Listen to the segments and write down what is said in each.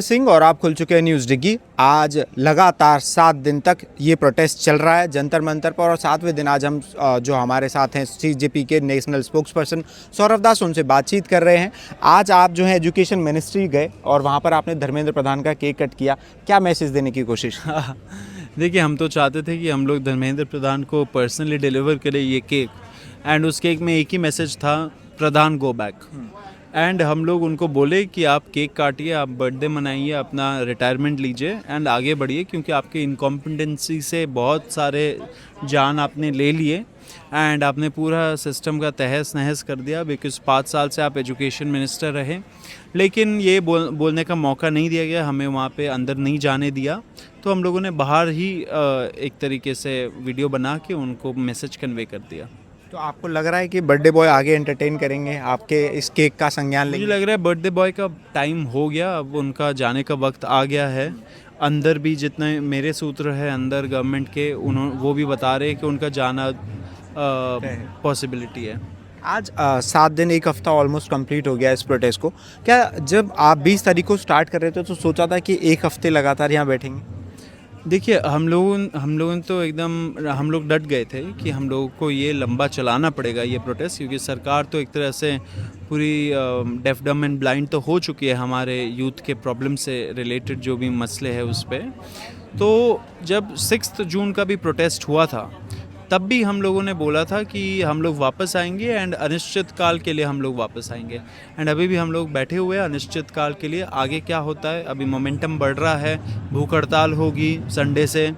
सिंह और आप खुल चुके हैं न्यूज़ डिग्गी। आज लगातार 7 दिन तक ये प्रोटेस्ट चल रहा है जंतर मंतर पर और 7वें दिन आज हम जो हमारे साथ हैं सीजेपी के नेशनल स्पोक्स पर्सन सौरभ दास उनसे बातचीत कर रहे हैं। आज आप जो है एजुकेशन मिनिस्ट्री गए और वहाँ पर आपने धर्मेंद्र प्रधान का केक कट किया, क्या मैसेज देने की कोशिश? देखिए, हम तो चाहते थे कि हम लोग धर्मेंद्र प्रधान को पर्सनली डिलीवर करें ये केक, एंड उस केक में एक ही मैसेज था, प्रधान गो बैक। एंड हम लोग उनको बोले कि आप केक काटिए, आप बर्थडे मनाइए, अपना रिटायरमेंट लीजिए एंड आगे बढ़िए, क्योंकि आपके इनकॉम्पिटेंसी से बहुत सारे जान आपने ले लिए एंड आपने पूरा सिस्टम का तहस नहस कर दिया। बिकॉज 5 साल से आप एजुकेशन मिनिस्टर रहे, लेकिन ये बोलने का मौका नहीं दिया गया, हमें वहाँ पे अंदर नहीं जाने दिया। तो हम लोगों ने बाहर ही एक तरीके से वीडियो बना के उनको मैसेज कन्वे कर दिया। तो आपको लग रहा है कि बर्थडे बॉय आगे एंटरटेन करेंगे, आपके इस केक का संज्ञान मुझे लेंगे? लग रहा है बर्थडे बॉय का टाइम हो गया, अब उनका जाने का वक्त आ गया है। अंदर भी जितने मेरे सूत्र हैं अंदर गवर्नमेंट के, वो भी बता रहे हैं कि उनका जाना पॉसिबिलिटी है। आज 7 दिन, एक हफ्ता ऑलमोस्ट कंप्लीट हो गया इस प्रोटेस्ट को। क्या जब आप 20 तारीख को स्टार्ट कर रहे थे तो सोचा था कि एक हफ्ते लगातार यहाँ बैठेंगे? देखिए, हम लोगों तो एकदम हम लोग डट गए थे कि हम लोगों को ये लंबा चलाना पड़ेगा ये प्रोटेस्ट, क्योंकि सरकार तो एक तरह से पूरी डेफ डम एंड ब्लाइंड तो हो चुकी है हमारे यूथ के प्रॉब्लम से रिलेटेड जो भी मसले हैं उस पर। तो जब 6 जून का भी प्रोटेस्ट हुआ था तब भी हम लोगों ने बोला था कि हम लोग वापस आएंगे एंड अनिश्चित काल के लिए हम लोग वापस आएंगे। एंड अभी भी हम लोग बैठे हुए हैं अनिश्चित काल के लिए। आगे क्या होता है, अभी मोमेंटम बढ़ रहा है, भूख हड़ताल होगी संडे से,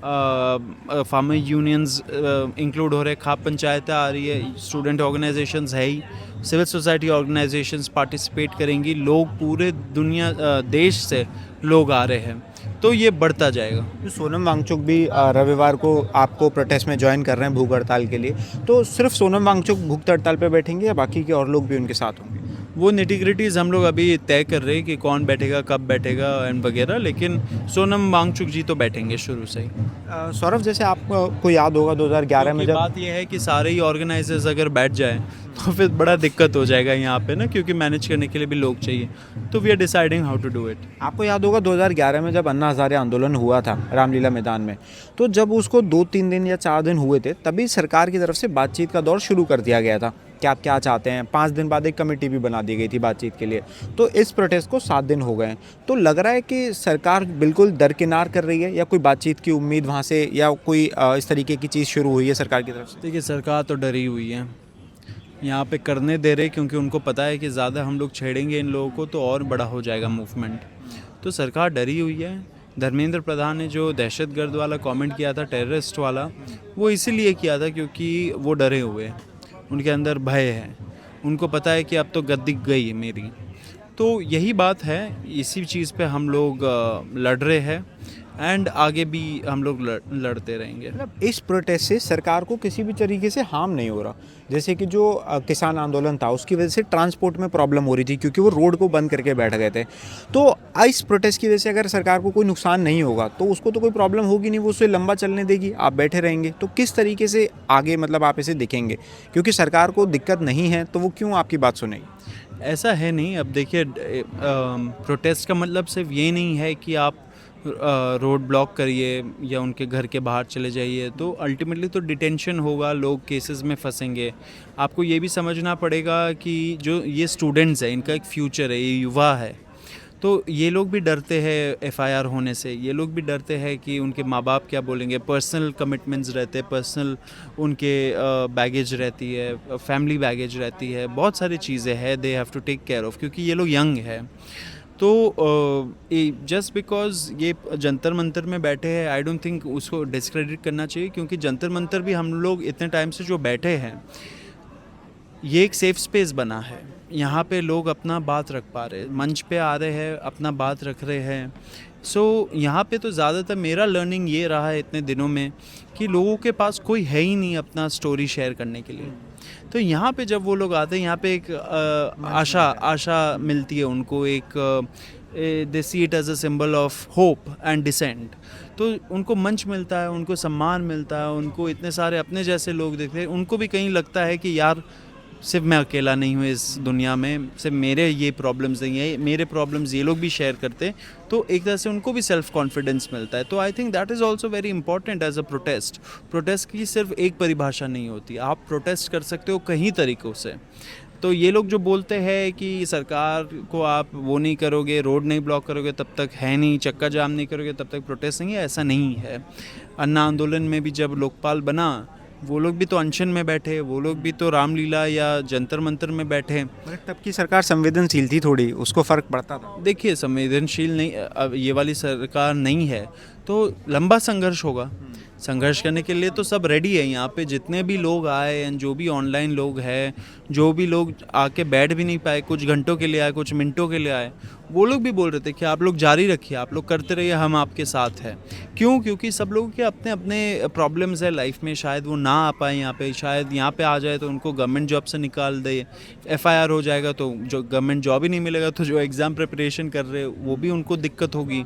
फार्मर यूनियंस इंक्लूड हो रहे, खाप पंचायतें आ रही है, स्टूडेंट ऑर्गेनाइजेशंस है ही, सिविल सोसाइटी ऑर्गेनाइजेशंस पार्टिसिपेट करेंगी, लोग पूरे दुनिया देश से लोग आ रहे हैं, तो ये बढ़ता जाएगा। तो सोनम वांगचुक भी रविवार को आपको प्रोटेस्ट में ज्वाइन कर रहे हैं भूख हड़ताल के लिए, तो सिर्फ सोनम वांगचुक भूख हड़ताल पे बैठेंगे या बाकी के और लोग भी उनके साथ होंगे? वो निटिग्रिटीज़ हम लोग अभी तय कर रहे हैं कि कौन बैठेगा, कब बैठेगा एंड वगैरह, लेकिन सोनम वांगचुक जी तो बैठेंगे शुरू से ही। सौरभ, जैसे आपको याद होगा 2011 में जब बात यह है कि सारे ही ऑर्गेनाइजर्स अगर बैठ जाएं तो फिर बड़ा दिक्कत हो जाएगा यहाँ पे ना, क्योंकि मैनेज करने के लिए भी लोग चाहिए। तो we are deciding how to do it. आपको याद होगा 2011 में जब अन्ना हज़ारे आंदोलन हुआ था रामलीला मैदान में, तो जब उसको 2-3 दिन या 4 दिन हुए थे तभी सरकार की तरफ से बातचीत का दौर शुरू कर दिया गया था कि आप क्या चाहते हैं। 5 दिन बाद एक कमेटी भी बना दी गई थी बातचीत के लिए। तो इस प्रोटेस्ट को 7 दिन हो गए हैं, तो लग रहा है कि सरकार बिल्कुल दरकिनार कर रही है या कोई बातचीत की उम्मीद वहाँ से या कोई इस तरीके की चीज़ शुरू हुई है सरकार की तरफ से? देखिए, सरकार तो डरी हुई है, यहाँ पे करने दे रहे, क्योंकि उनको पता है कि ज़्यादा हम लोग छेड़ेंगे इन लोगों को तो और बड़ा हो जाएगा मूवमेंट। तो सरकार डरी हुई है। धर्मेंद्र प्रधान ने जो दहशतगर्द वाला कमेंट किया था, टेररिस्ट वाला, वो इसीलिए किया था क्योंकि वो डरे हुए हैं, उनके अंदर भय है, उनको पता है कि अब तो गद्दी गई है मेरी। तो यही बात है, इसी चीज़ पे हम लोग लड़ रहे हैं एंड आगे भी हम लोग लड़ते रहेंगे। मतलब इस प्रोटेस्ट से सरकार को किसी भी तरीके से हार्म नहीं हो रहा? जैसे कि जो किसान आंदोलन था उसकी वजह से ट्रांसपोर्ट में प्रॉब्लम हो रही थी क्योंकि वो रोड को बंद करके बैठ गए थे। तो इस प्रोटेस्ट की वजह से अगर सरकार को कोई नुकसान नहीं होगा तो उसको तो कोई प्रॉब्लम होगी नहीं, वो उसे लंबा चलने देगी, आप बैठे रहेंगे। तो किस तरीके से आगे मतलब आप इसे दिखेंगे? क्योंकि सरकार को दिक्कत नहीं है तो वो क्यों आपकी बात सुनेगी? ऐसा है नहीं। अब देखिए, प्रोटेस्ट का मतलब सिर्फ ये नहीं है कि आप रोड ब्लॉक करिए या उनके घर के बाहर चले जाइए, तो अल्टीमेटली तो डिटेंशन होगा, लोग केसेस में फंसेंगे। आपको ये भी समझना पड़ेगा कि जो ये स्टूडेंट्स हैं, इनका एक फ्यूचर है, ये युवा है, तो ये लोग भी डरते हैं एफआईआर होने से, ये लोग भी डरते हैं कि उनके माँ बाप क्या बोलेंगे, पर्सनल कमिटमेंट्स रहते हैं, पर्सनल उनके बैगेज रहती है, फैमिली बैगेज रहती है, बहुत सारी चीज़ें हैं they have to take care of, क्योंकि ये लोग यंग है। तो जस्ट बिकॉज ये जंतर मंतर में बैठे हैं, आई डोंट थिंक उसको डिस्क्रेडिट करना चाहिए, क्योंकि जंतर मंतर भी हम लोग इतने टाइम से जो बैठे हैं, ये एक सेफ स्पेस बना है, यहाँ पे लोग अपना बात रख पा रहे हैं, मंच पे आ रहे हैं, अपना बात रख रहे हैं। सो यहाँ पे तो ज़्यादातर मेरा लर्निंग ये रहा है इतने दिनों में कि लोगों के पास कोई है ही नहीं अपना स्टोरी शेयर करने के लिए। तो यहाँ पे जब वो लोग आते हैं, यहाँ पे एक आशा मिलती है उनको, एक they see it as a symbol of hope and descent. तो उनको मंच मिलता है, उनको सम्मान मिलता है, उनको इतने सारे अपने जैसे लोग दिखते हैं, उनको भी कहीं लगता है कि यार सिर्फ मैं अकेला नहीं हूँ इस दुनिया में, सिर्फ मेरे ये प्रॉब्लम्स नहीं है, मेरे प्रॉब्लम्स ये लोग भी शेयर करते हैं, तो एक तरह से उनको भी सेल्फ कॉन्फिडेंस मिलता है। तो I think that is also very important as a protest. Protest की सिर्फ एक परिभाषा नहीं होती, आप प्रोटेस्ट कर सकते हो कई तरीक़ों से। तो ये लोग जो बोलते हैं कि सरकार को आप वो नहीं करोगे, रोड नहीं ब्लॉक करोगे तब तक है नहीं, चक्का जाम नहीं करोगे तब तक प्रोटेस्ट नहीं है, ऐसा नहीं है। अन्ना आंदोलन में भी जब लोकपाल बना, वो लोग भी तो अनशन में बैठे, वो लोग भी तो रामलीला या जंतर मंतर में बैठे। मगर तब की सरकार संवेदनशील थी थोड़ी, उसको फ़र्क पड़ता था। देखिए संवेदनशील नहीं, अब ये वाली सरकार नहीं है तो लंबा संघर्ष होगा। संघर्ष करने के लिए तो सब रेडी है यहाँ पे, जितने भी लोग आए एंड जो भी ऑनलाइन लोग हैं, जो भी लोग आके बैठ भी नहीं पाए, कुछ घंटों के लिए आए, कुछ मिनटों के लिए आए, वो लोग भी बोल रहे थे कि आप लोग जारी रखिए, आप लोग करते रहिए, हम आपके साथ हैं। क्यों? क्योंकि सब लोगों के अपने अपने प्रॉब्लम्स है लाइफ में, शायद वो ना आ पाए यहाँ पे, शायद यहाँ पे आ जाए तो उनको गवर्नमेंट जॉब से निकाल दे, FIR हो जाएगा तो जो गवर्नमेंट जॉब ही नहीं मिलेगा, तो जो एग्ज़ाम प्रिपरेशन कर रहे वो भी उनको दिक्कत होगी।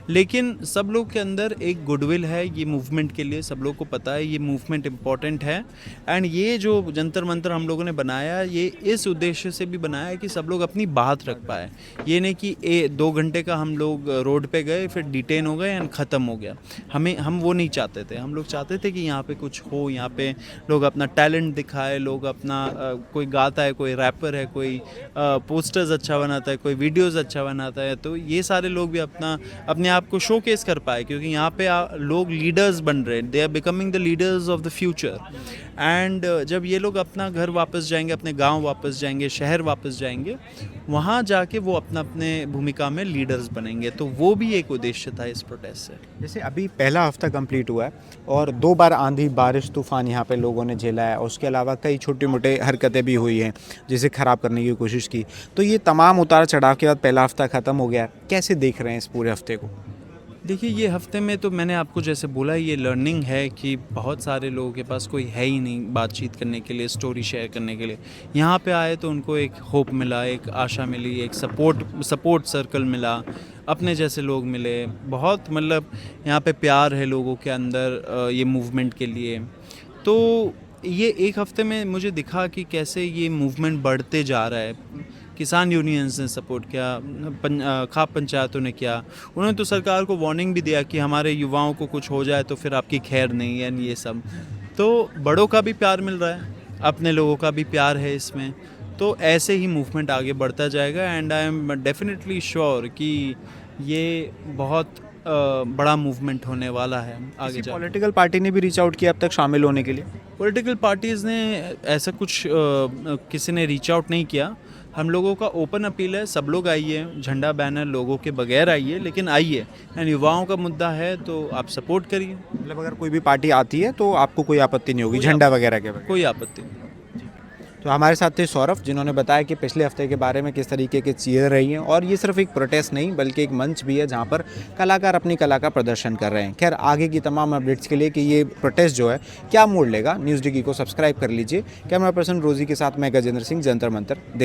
लेकिन सब लोग के अंदर एक गुडविल है ये मूवमेंट के लिए, सब लोग को पता है ये मूवमेंट इम्पॉर्टेंट है। एंड ये जो जंतर मंतर हम लोगों ने बनाया, ये इस उद्देश्य से भी बनाया है कि सब लोग अपनी बात रख पाए। ये नहीं कि 2 घंटे का हम लोग रोड पे गए, फिर डिटेन हो गए एंड ख़त्म हो गया। हम वो नहीं चाहते थे। हम लोग चाहते थे कि यहाँ पे कुछ हो, यहाँ पे लोग अपना टैलेंट दिखाए, लोग अपना कोई गाता है, कोई रैपर है, कोई पोस्टर्स अच्छा बनाता है, कोई वीडियोज़ अच्छा बनाता है, तो ये सारे लोग भी अपने आप को शोकेस कर पाए, क्योंकि यहाँ पे लोग लीडर्स बन रहे हैं, they are becoming the leaders of the future. And जब ये लोग अपना घर वापस जाएंगे, अपने गांव वापस जाएंगे, शहर वापस जाएंगे, वहाँ जाके वो अपने भूमिका में लीडर्स बनेंगे। तो वो भी एक उद्देश्य था इस प्रोटेस्ट से। जैसे अभी पहला हफ्ता कंप्लीट हुआ है और 2 बार आंधी बारिश तूफान यहाँ पे लोगों ने झेला है, और उसके अलावा कई छोटे मोटे हरकतें भी हुई हैं जिसे ख़राब करने की कोशिश की। तो ये तमाम उतार चढ़ाव के बाद पहला हफ्ता ख़त्म हो गया, कैसे देख रहे हैं इस पूरे हफ्ते को? देखिए ये हफ्ते में तो मैंने आपको जैसे बोला, ये लर्निंग है कि बहुत सारे लोगों के पास कोई है ही नहीं बातचीत करने के लिए, स्टोरी शेयर करने के लिए। यहाँ पे आए तो उनको एक होप मिला, एक आशा मिली, एक सपोर्ट सर्कल मिला, अपने जैसे लोग मिले, बहुत मतलब यहाँ पे प्यार है लोगों के अंदर ये मूवमेंट के लिए। तो ये एक हफ्ते में मुझे दिखा कि कैसे ये मूवमेंट बढ़ते जा रहा है। किसान यूनियंस ने सपोर्ट किया, खाप पंचायतों ने किया, उन्होंने तो सरकार को वार्निंग भी दिया कि हमारे युवाओं को कुछ हो जाए तो फिर आपकी खैर नहीं है, ये सब। तो बड़ों का भी प्यार मिल रहा है, अपने लोगों का भी प्यार है इसमें। तो ऐसे ही मूवमेंट आगे बढ़ता जाएगा and I am definitely sure कि ये बहुत बड़ा मूवमेंट होने वाला है आगे जाके। पॉलिटिकल पार्टी ने भी रीच आउट किया अब तक शामिल होने के लिए? पॉलिटिकल पार्टीज़ ने ऐसा कुछ किसी ने रीच आउट नहीं किया। हम लोगों का ओपन अपील है, सब लोग आइए, झंडा बैनर लोगों के बगैर आइए, लेकिन आइए। एंड युवाओं का मुद्दा है तो आप सपोर्ट करिए। मतलब अगर कोई भी पार्टी आती है तो आपको कोई आपत्ति नहीं होगी झंडा वगैरह के बगैर? कोई आपत्ति नहीं। तो हमारे साथ थे सौरभ, जिन्होंने बताया कि पिछले हफ्ते के बारे में किस तरीके की चीज़ें रही हैं, और ये सिर्फ एक प्रोटेस्ट नहीं बल्कि एक मंच भी है जहां पर कलाकार अपनी कला का प्रदर्शन कर रहे हैं। खैर आगे की तमाम अपडेट्स के लिए कि ये प्रोटेस्ट जो है क्या मोड़ लेगा, न्यूज़ डिगी को सब्सक्राइब कर लीजिए। कैमरा पर्सन रोजी के साथ मैं गजेंद्र सिंह, जंतर मंतर, दिल्ली।